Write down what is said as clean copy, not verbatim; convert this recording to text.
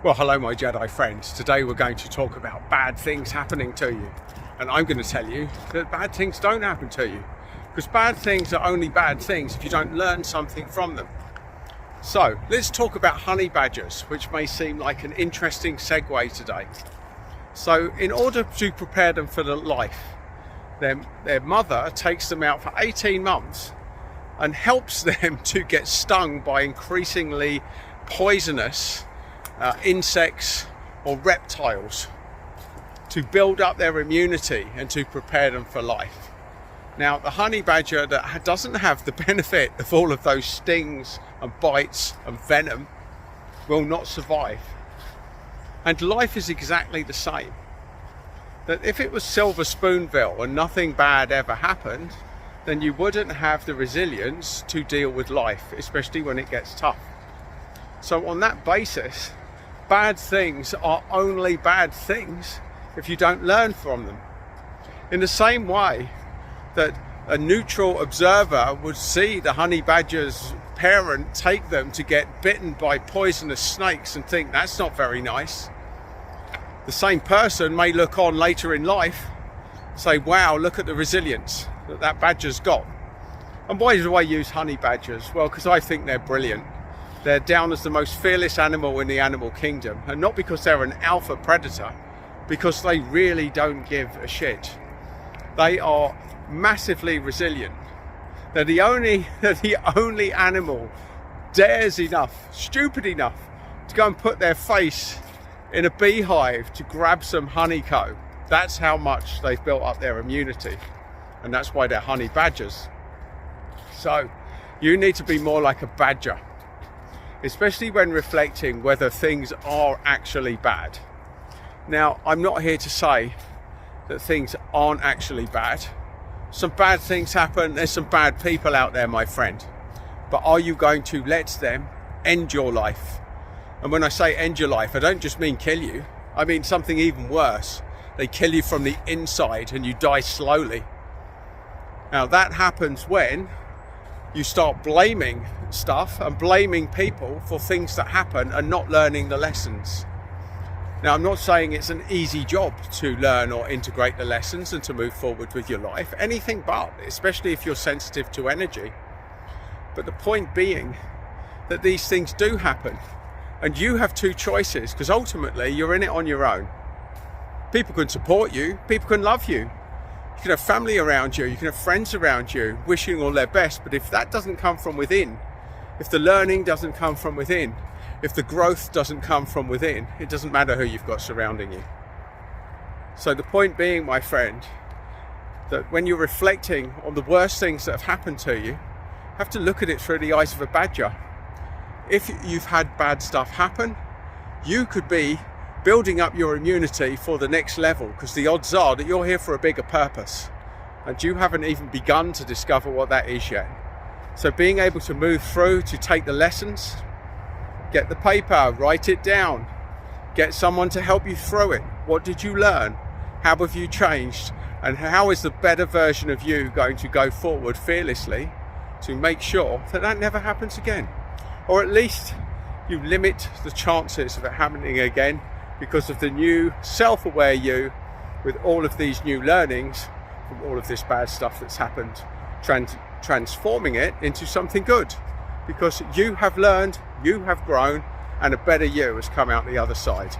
Well, hello my Jedi friends. Today we're going to talk about bad things happening to you. And I'm going to tell you that bad things don't happen to you. Because bad things are only bad things if you don't learn something from them. So, let's talk about honey badgers, which may seem like an interesting segue today. So, in order to prepare them for the life, their mother takes them out for 18 months and helps them to get stung by increasingly poisonous insects or reptiles to build up their immunity and to prepare them for life. Now, the honey badger that doesn't have the benefit of all of those stings and bites and venom will not survive. And life is exactly the same. That if it was Silver Spoonville and nothing bad ever happened, then you wouldn't have the resilience to deal with life, especially when it gets tough. So on that basis, bad things are only bad things if you don't learn from them. In the same way that a neutral observer would see the honey badger's parent take them to get bitten by poisonous snakes and think that's not very nice, the same person may look on later in life, say, wow, look at the resilience that badger's got. And why do I use honey badgers? Well, because I think they're brilliant. They're down as the most fearless animal in the animal kingdom, and not because they're an alpha predator, because they really don't give a shit. They are massively resilient. They're the only animal dares enough, stupid enough, to go and put their face in a beehive to grab some honeycomb. That's how much they've built up their immunity, and that's why they're honey badgers. So you need to be more like a badger, especially when reflecting whether things are actually bad. Now, I'm not here to say that things aren't actually bad. Some bad things happen, there's some bad people out there, my friend. But are you going to let them end your life? And when I say end your life, I don't just mean kill you. I mean something even worse. They kill you from the inside and you die slowly. Now, that happens when you start blaming stuff and blaming people for things that happen and not learning the lessons. Now, I'm not saying it's an easy job to learn or integrate the lessons and to move forward with your life. Anything but, especially if you're sensitive to energy. But the point being that these things do happen and you have two choices, because ultimately you're in it on your own. People can support you, people can love you. You can have family around you, you can have friends around you wishing all their best, but if that doesn't come from within, if the learning doesn't come from within, if the growth doesn't come from within, it doesn't matter who you've got surrounding you. So the point being, my friend, that when you're reflecting on the worst things that have happened to you, you have to look at it through the eyes of a badger. If you've had bad stuff happen, you could be building up your immunity for the next level, because the odds are that you're here for a bigger purpose and you haven't even begun to discover what that is yet. So being able to move through, to take the lessons, get the paper, write it down, get someone to help you through it. What did you learn? How have you changed? And how is the better version of you going to go forward fearlessly to make sure that that never happens again? Or at least you limit the chances of it happening again, because of the new self-aware you, with all of these new learnings from all of this bad stuff that's happened, transforming it into something good. Because you have learned, you have grown, and a better you has come out the other side.